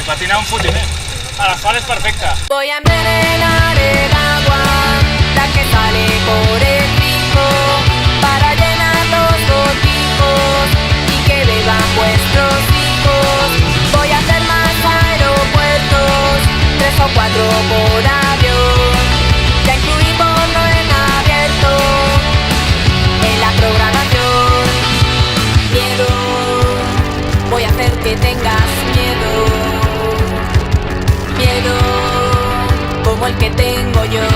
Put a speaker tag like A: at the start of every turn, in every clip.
A: patina un putín, a las cuales perfecta.
B: Voy a envenenar el agua, la que sale por el pico, para llenar los boticos y que beban vuestros hijos. Voy a hacer más aeropuertos, 3 o 4 por avión, ya incluí porno en abierto en la programación. Miedo, voy a hacer que tengas miedo. Miedo como el que tengo yo.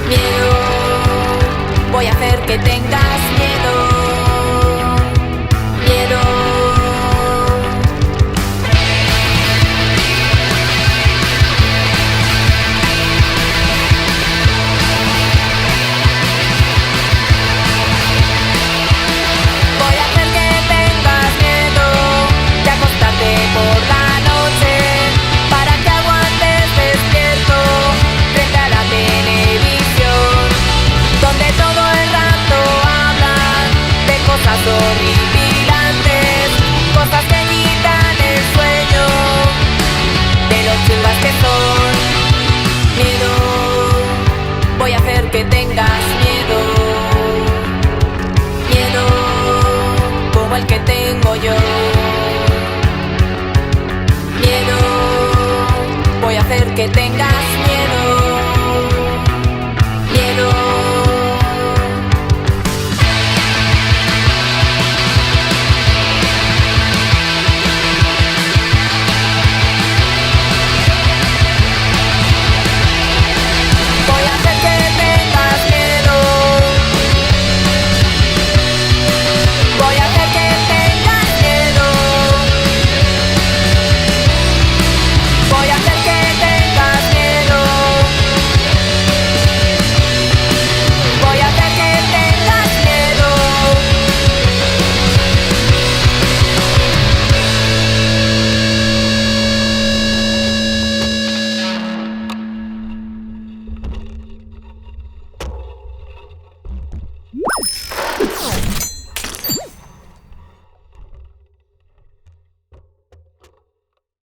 B: Miedo, voy a hacer que tengas miedo. Miedo. Voy a hacer que tengas miedo de acostarte por la noche, para que aguantes despierto frente a la televisión, donde todo el rato hablan de cosas horripilantes, cosas que quitan el sueño de lo chungas que son. Miedo, voy a hacer que tengas miedo. Miedo como el que tengo yo. Miedo, voy a hacer que tengas miedo.